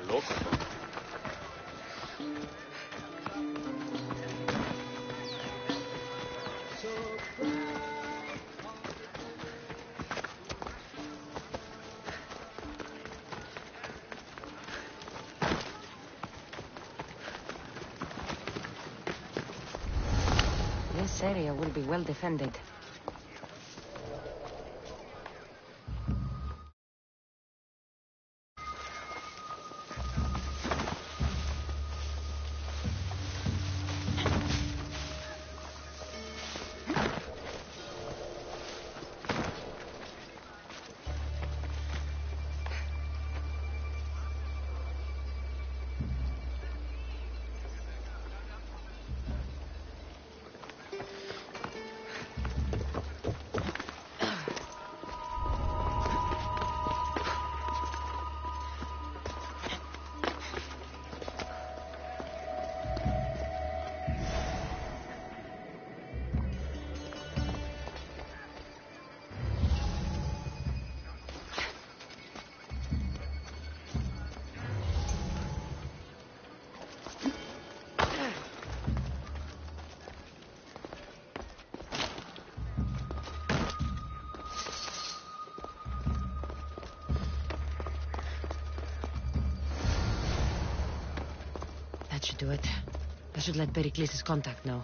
Look. This area will be well defended. That should do it. I should let Pericles' contact know.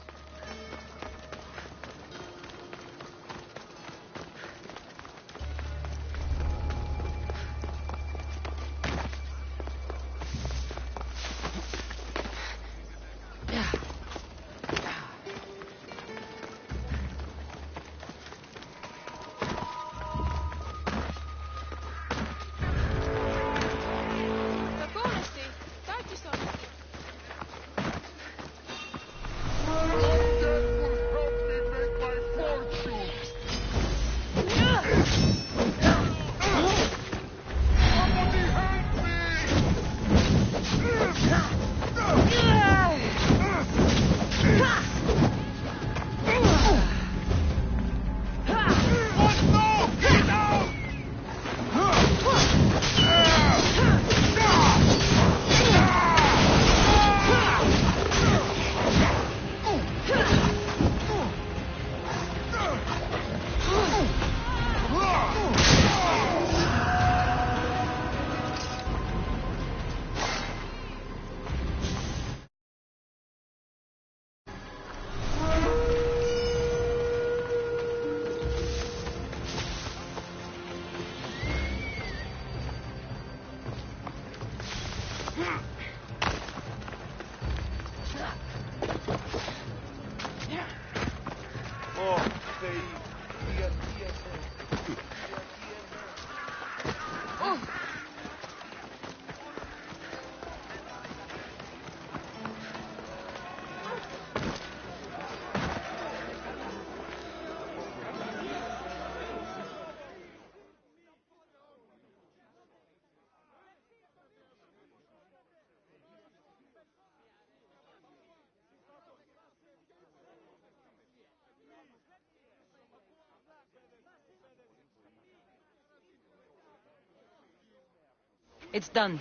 It's done.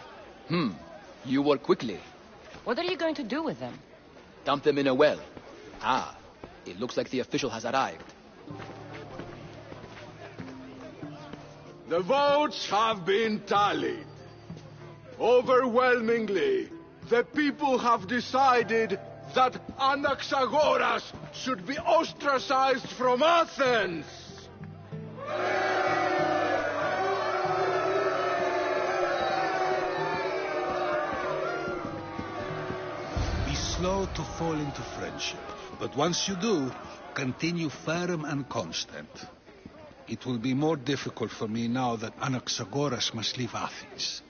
You work quickly. What are you going to do with them? Dump them in a well. Ah, it looks like the official has arrived. The votes have been tallied. Overwhelmingly, the people have decided that Anaxagoras should be ostracized from Athens. Be slow to fall into friendship, but once you do, continue firm and constant. It will be more difficult for me now that Anaxagoras must leave Athens.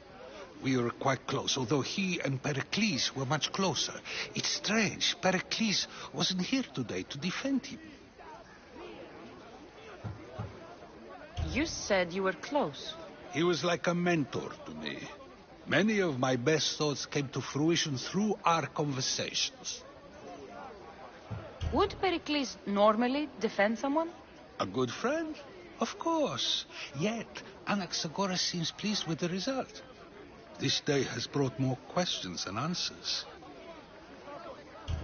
We were quite close, although he and Pericles were much closer. It's strange, Pericles wasn't here today to defend him. You said you were close. He was like a mentor to me. Many of my best thoughts came to fruition through our conversations. Would Pericles normally defend someone? A good friend? Of course. Yet, Anaxagoras seems pleased with the result. This day has brought more questions than answers.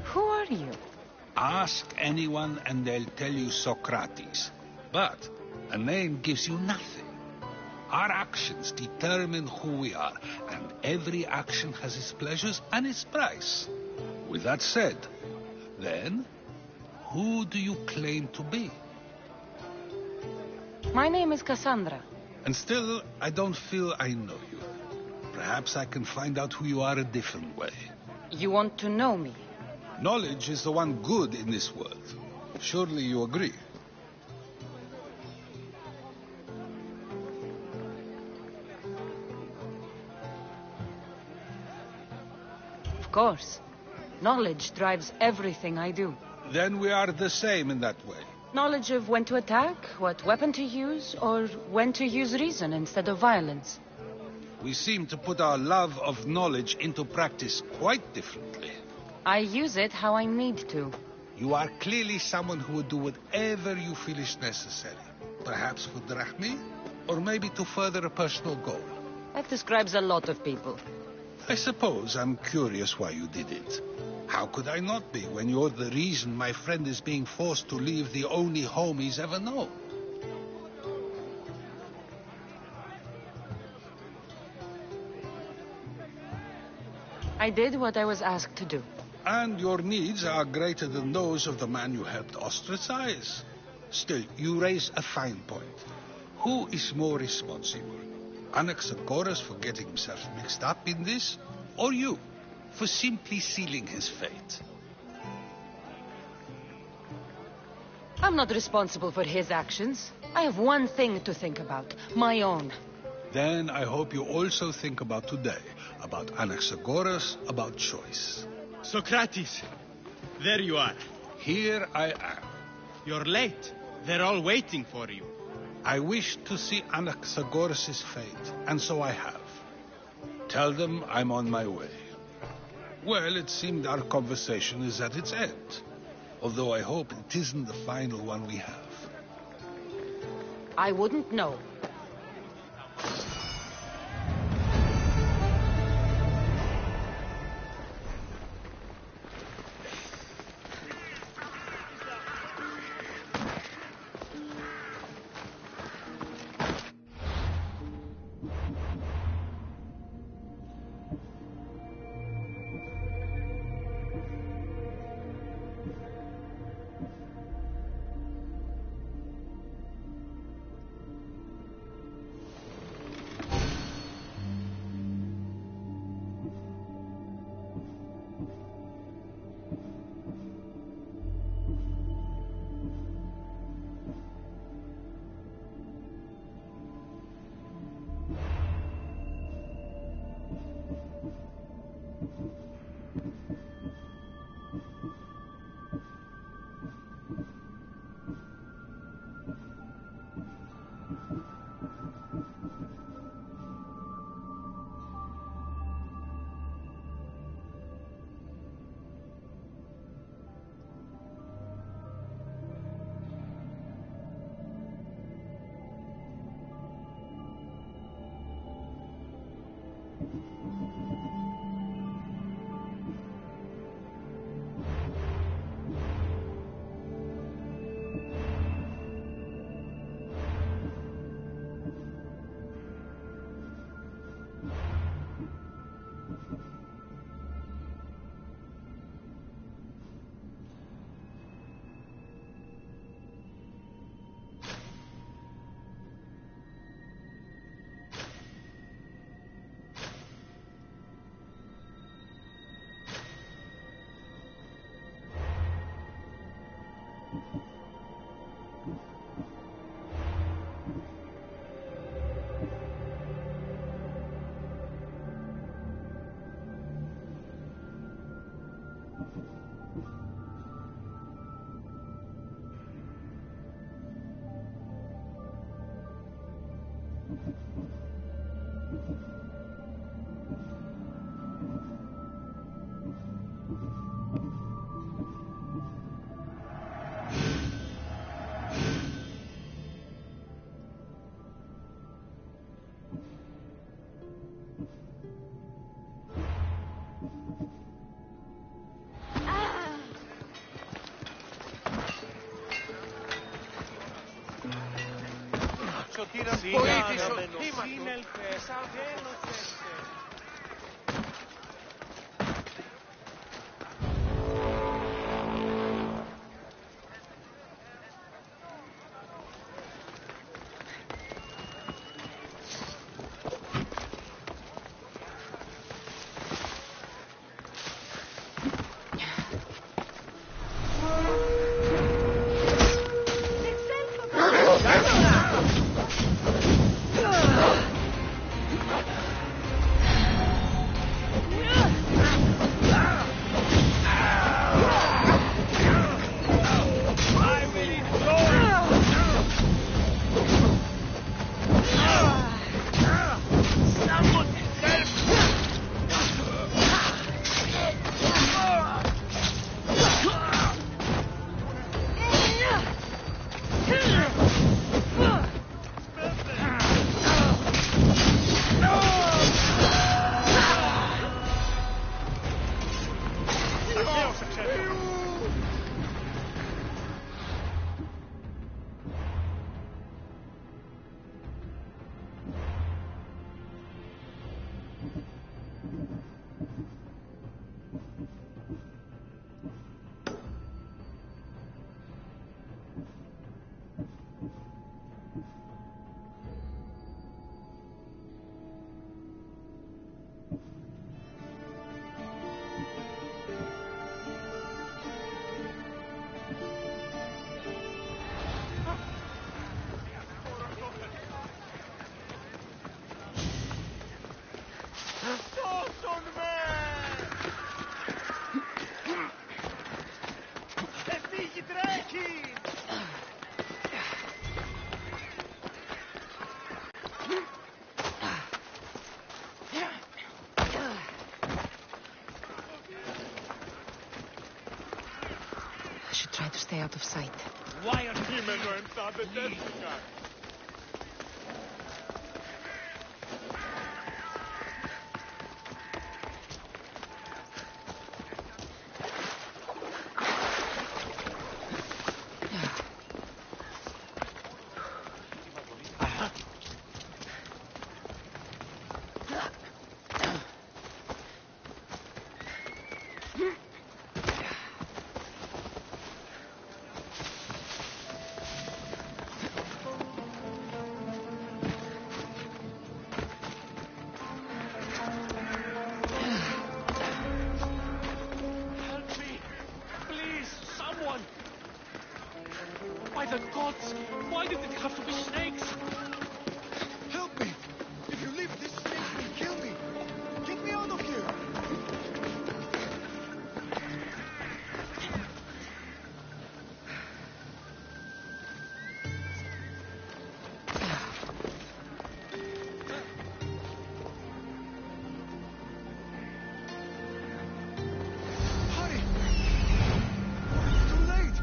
Who are you? Ask anyone and they'll tell you Socrates. But a name gives you nothing. Our actions determine who we are, and every action has its pleasures and its price. With that said, then, who do you claim to be? My name is Cassandra. And still, I don't feel I know you. Perhaps I can find out who you are a different way. You want to know me? Knowledge is the one good in this world. Surely you agree? Of course. Knowledge drives everything I do. Then we are the same in that way. Knowledge of when to attack, what weapon to use, or when to use reason instead of violence. We seem to put our love of knowledge into practice quite differently. I use it how I need to. You are clearly someone who would do whatever you feel is necessary. Perhaps for drachmi, or maybe to further a personal goal. That describes a lot of people. I suppose I'm curious why you did it. How could I not be when you're the reason my friend is being forced to leave the only home he's ever known? I did what I was asked to do. And your needs are greater than those of the man you helped ostracize. Still, you raise a fine point. Who is more responsible? Anaxagoras for getting himself mixed up in this, or you for simply sealing his fate? I'm not responsible for his actions. I have one thing to think about, my own. Then I hope you also think about today, about Anaxagoras, about choice. Socrates, there you are. Here I am. You're late. They're all waiting for you. I wish to see Anaxagoras' fate, and so I have. Tell them I'm on my way. Well, it seemed our conversation is at its end, although I hope it isn't the final one we have. I wouldn't know. Πολίτης οχήματος. I should try to stay out of sight. Κείμενο ενθάδετεύτηκα. By the gods! Why did it have to be snakes? Help me! If you leave, this snake will kill me! Get me out of here! Hurry! Too late!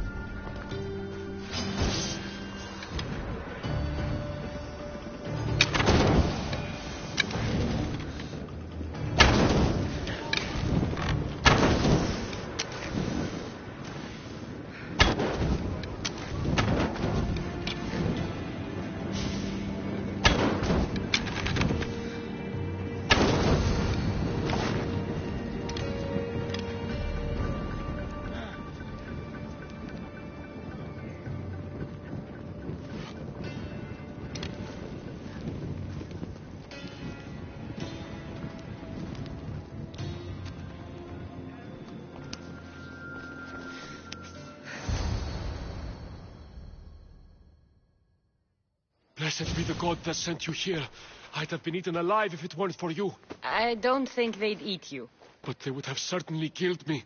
Blessed be the god that sent you here. I'd have been eaten alive if it weren't for you. I don't think they'd eat you. But they would have certainly killed me.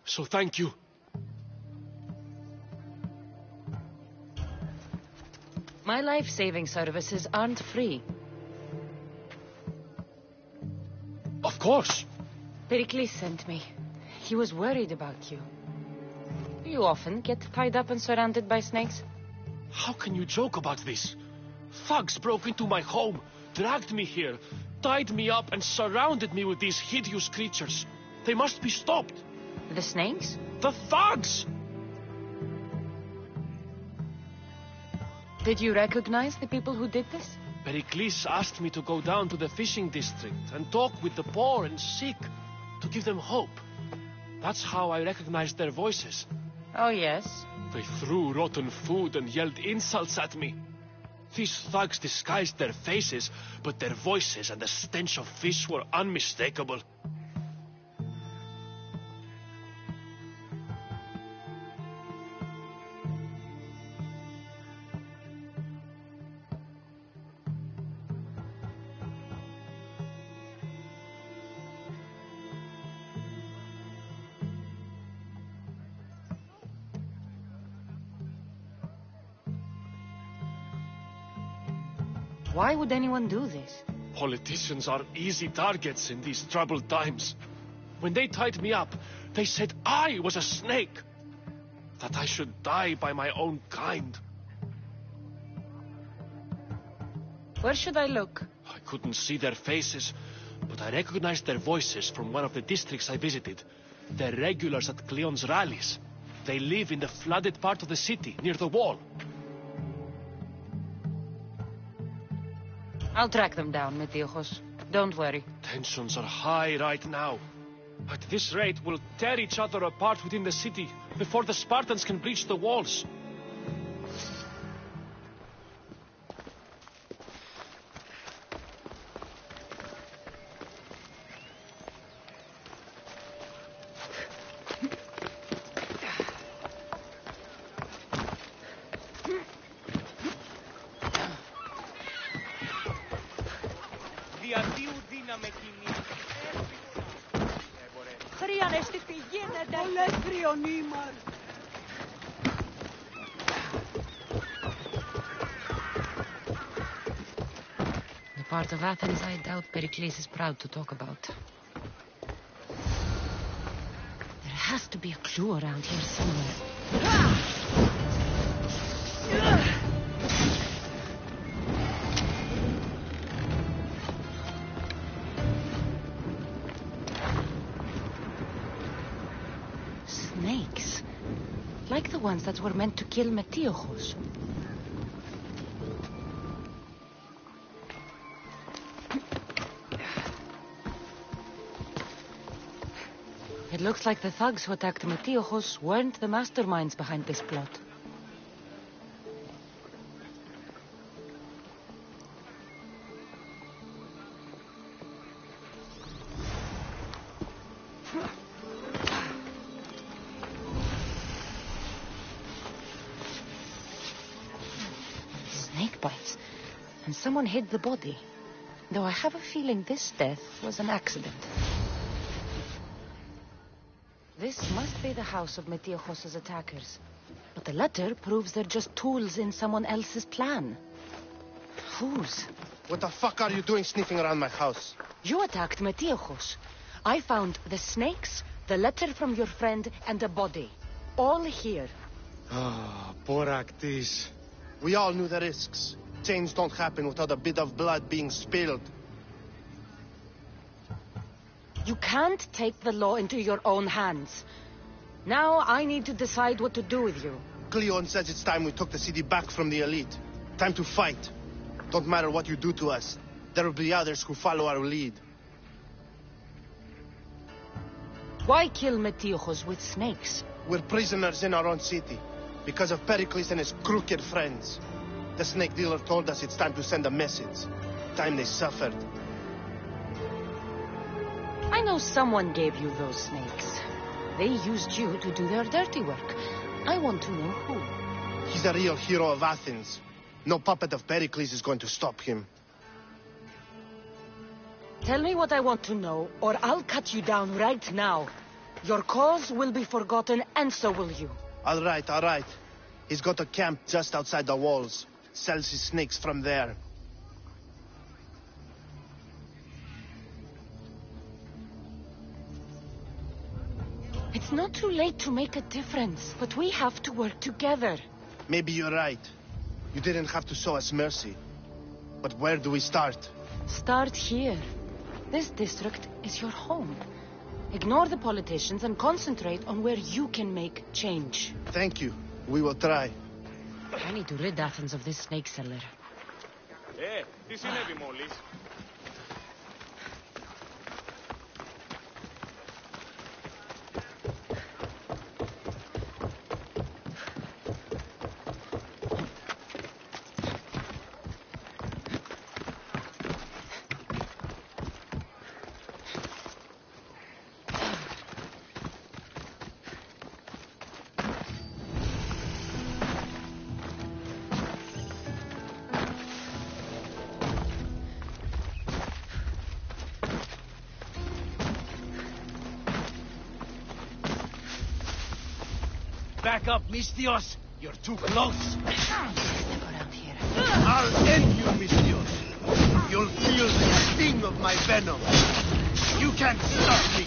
So thank you. My life-saving services aren't free. Of course. Pericles sent me. He was worried about you. You often get tied up and surrounded by snakes? How can you joke about this? Thugs broke into my home, dragged me here, tied me up and surrounded me with these hideous creatures. They must be stopped. The snakes? The thugs! Did you recognize the people who did this? Pericles asked me to go down to the fishing district and talk with the poor and sick, to give them hope. That's how I recognized their voices. Oh, yes. They threw rotten food and yelled insults at me. These thugs disguised their faces, but their voices and the stench of fish were unmistakable. Why would anyone do this? Politicians are easy targets in these troubled times. When they tied me up, they said I was a snake. That I should die by my own kind. Where should I look? I couldn't see their faces, but I recognized their voices from one of the districts I visited. They're regulars at Cleon's rallies. They live in the flooded part of the city, near the wall. I'll track them down, Metiochos. Don't worry. Tensions are high right now. At this rate, we'll tear each other apart within the city before the Spartans can breach the walls. The part of Athens I doubt Pericles is proud to talk about. There has to be a clue around here somewhere. Snakes. Like the ones that were meant to kill Metiochos. It looks like the thugs who attacked Metiochos weren't the masterminds behind this plot. Snake bites. And someone hid the body. Though I have a feeling this death was an accident. This must be the house of Metiochos' attackers. But the letter proves they're just tools in someone else's plan. Whose? What the fuck are you doing sniffing around my house? You attacked Metiochos. I found the snakes, the letter from your friend, and a body. All here. Ah, poor Actis. We all knew the risks. Change don't happen without a bit of blood being spilled. You can't take the law into your own hands. Now I need to decide what to do with you. Cleon says it's time we took the city back from the elite. Time to fight. Don't matter what you do to us. There will be others who follow our lead. Why kill Metiochos with snakes? We're prisoners in our own city. Because of Pericles and his crooked friends. The snake dealer told us it's time to send a message. Time they suffered. I know someone gave you those snakes. They used you to do their dirty work. I want to know who. He's a real hero of Athens. No puppet of Pericles is going to stop him. Tell me what I want to know, or I'll cut you down right now. Your cause will be forgotten, and so will you. All right, all right. He's got a camp just outside the walls. Sells his snakes from there. It's not too late to make a difference, but we have to work together. Maybe you're right. You didn't have to show us mercy. But where do we start? Start here. This district is your home. Ignore the politicians and concentrate on where you can make change. Thank you. We will try. I need to rid Athens of this snake seller. Τι συνέβη μόλις? Back up, Misthios! You're too close! Step around here. I'll end you, Misthios! You'll feel the sting of my venom! You can't stop me!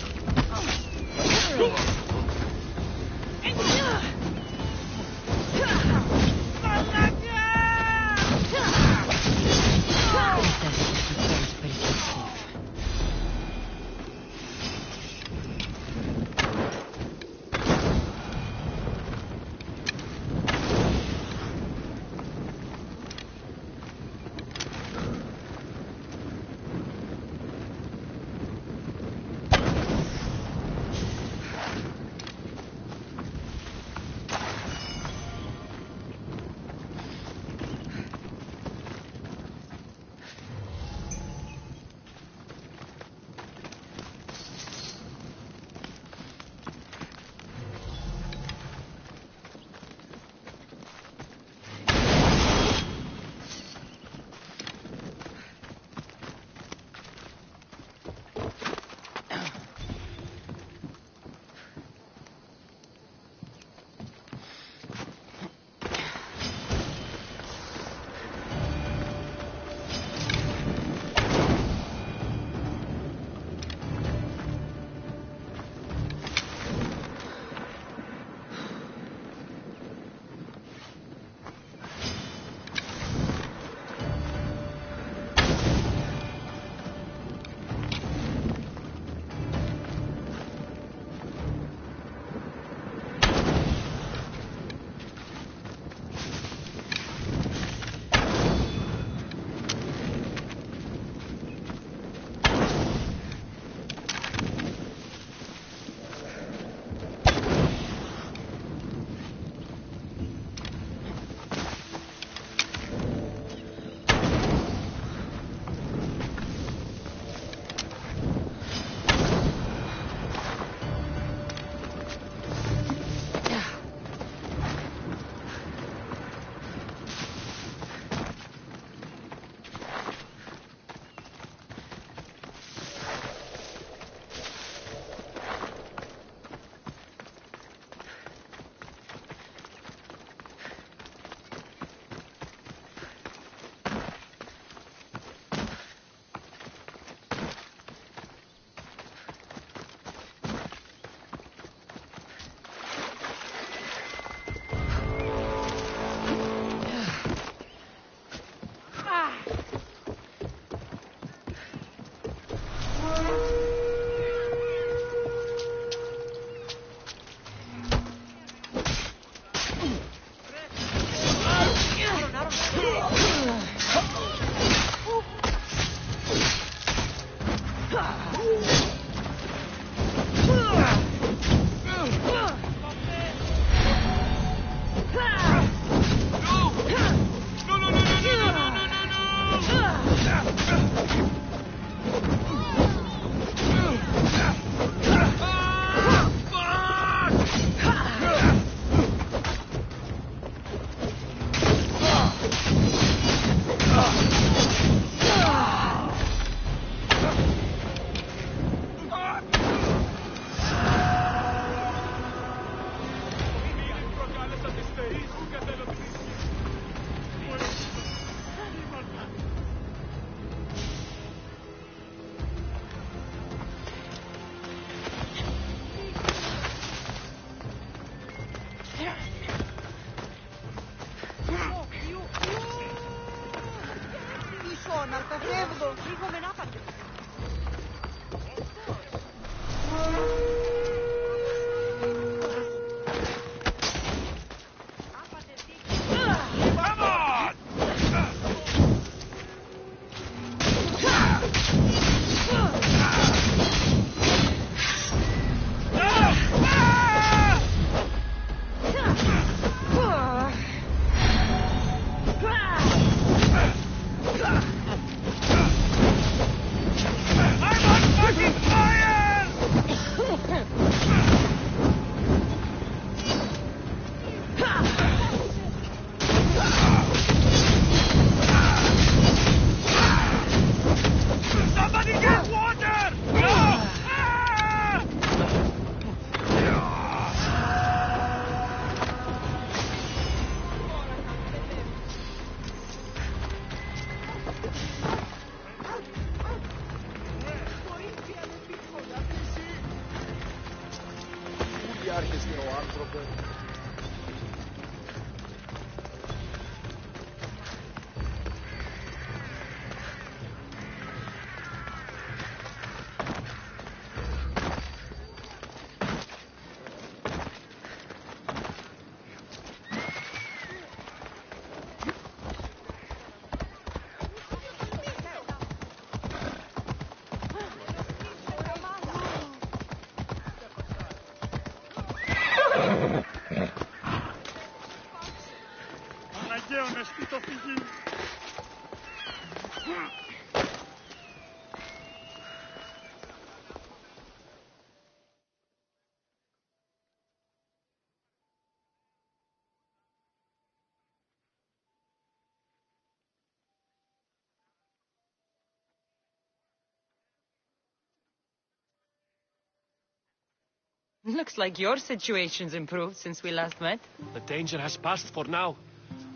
Looks like your situation's improved since we last met. The danger has passed for now.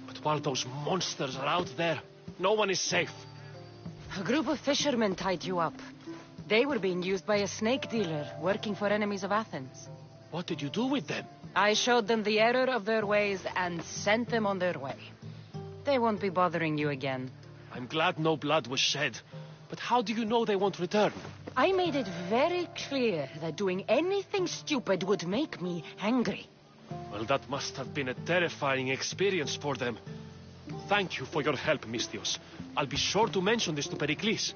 But while those monsters are out there, no one is safe. A group of fishermen tied you up. They were being used by a snake dealer working for enemies of Athens. What did you do with them? I showed them the error of their ways and sent them on their way. They won't be bothering you again. I'm glad no blood was shed. But how do you know they won't return? I made it very clear that doing anything stupid would make me angry. Well, that must have been a terrifying experience for them. Thank you for your help, Misthios. I'll be sure to mention this to Pericles.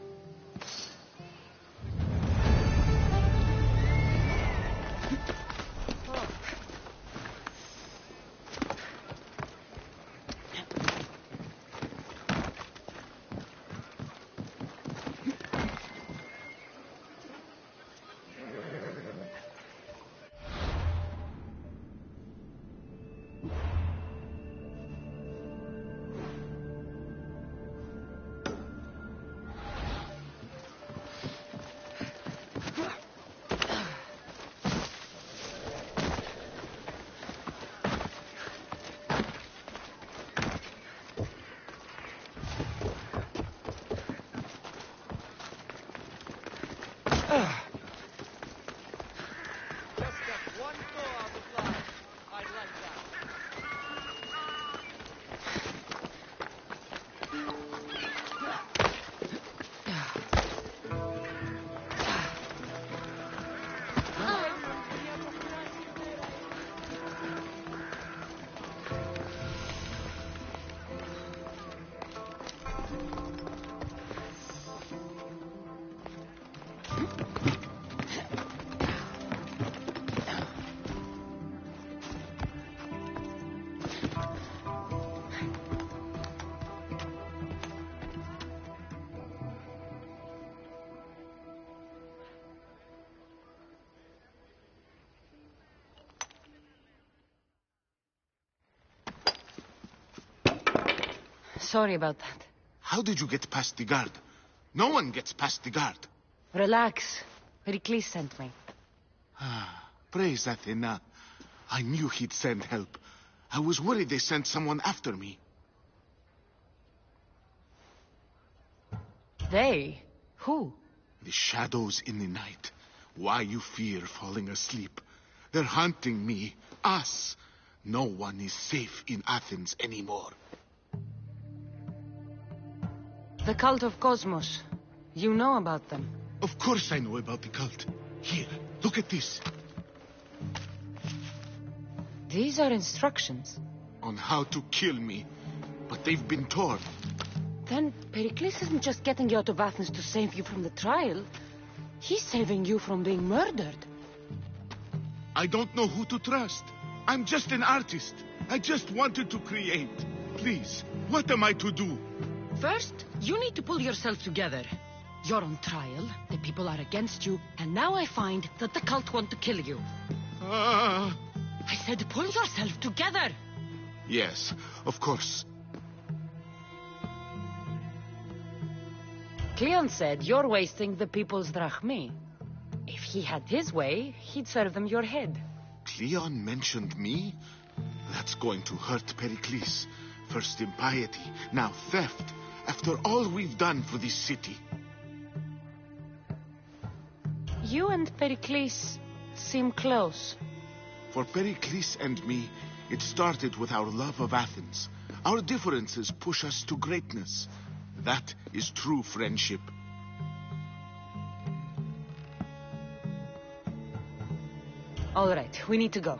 Sorry about that. How did you get past the guard? No one gets past the guard. Relax. Pericles sent me. Praise Athena. I knew he'd send help. I was worried they sent someone after me. They? Who? The shadows in the night. Why you fear falling asleep? They're hunting me. Us. No one is safe in Athens anymore. The cult of Cosmos. You know about them. Of course I know about the cult. Here, look at this. These are instructions. On how to kill me. But they've been torn. Then Pericles isn't just getting you out of Athens to save you from the trial. He's saving you from being murdered. I don't know who to trust. I'm just an artist. I just wanted to create. Please, what am I to do? First, you need to pull yourself together. You're on trial, the people are against you, and now I find that the cult want to kill you. I said pull yourself together! Yes, of course. Cleon said you're wasting the people's drachmi. If he had his way, he'd serve them your head. Cleon mentioned me? That's going to hurt Pericles. First impiety, now theft. After all we've done for this city. You and Pericles seem close. For Pericles and me, it started with our love of Athens. Our differences push us to greatness. That is true friendship. All right, we need to go.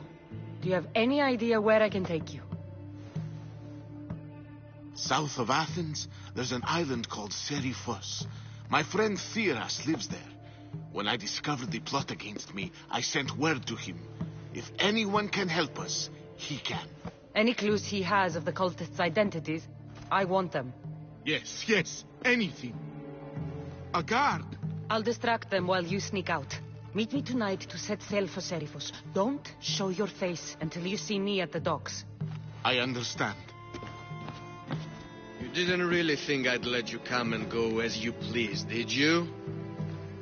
Do you have any idea where I can take you? South of Athens, there's an island called Seriphos. My friend Theras lives there. When I discovered the plot against me, I sent word to him. If anyone can help us, he can. Any clues he has of the cultists' identities? I want them. Yes, yes, anything. A guard. I'll distract them while you sneak out. Meet me tonight to set sail for Seriphos. Don't show your face until you see me at the docks. I understand. You didn't really think I'd let you come and go as you please, did you?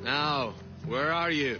Now, where are you?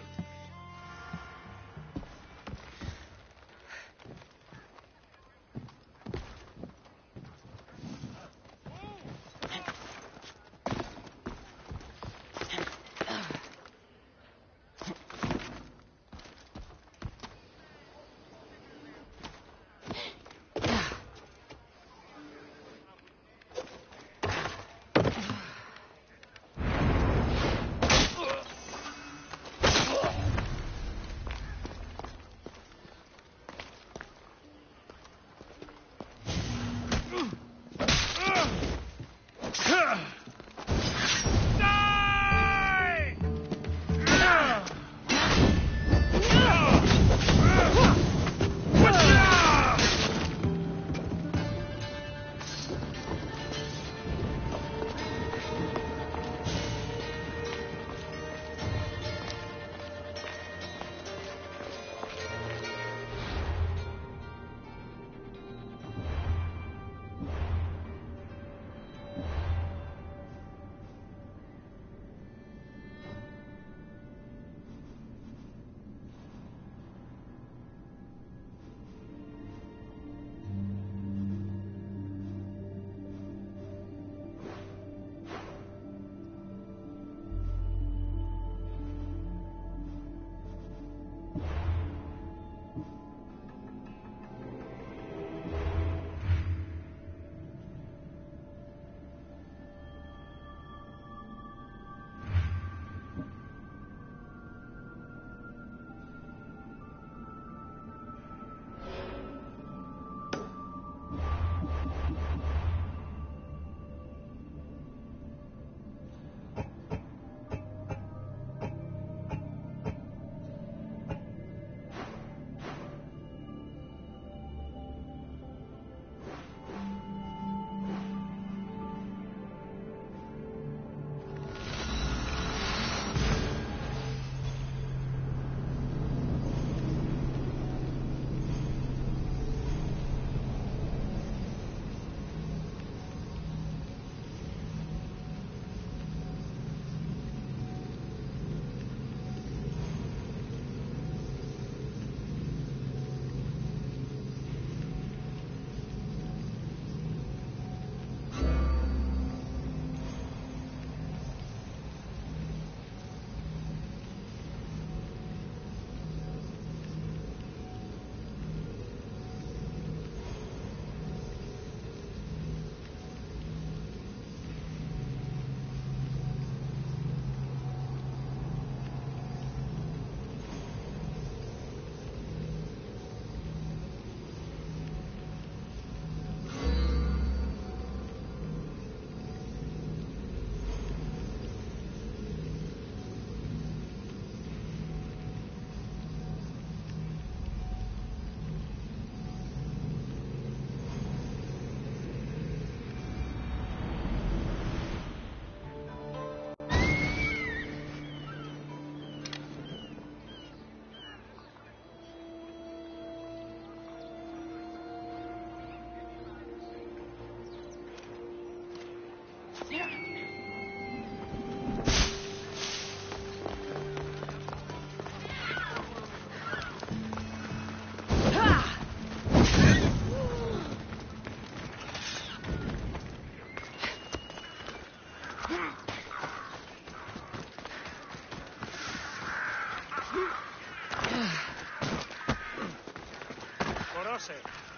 Rose,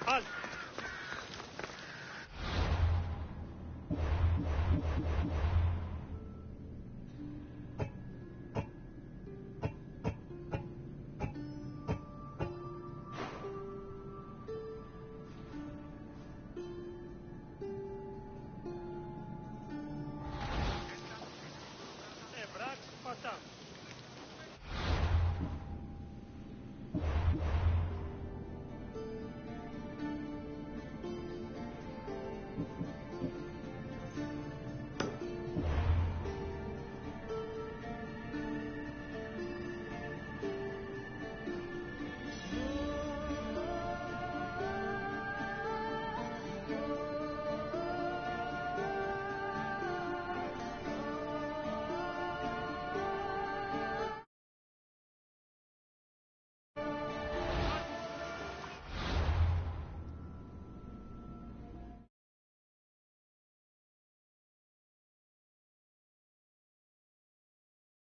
halt!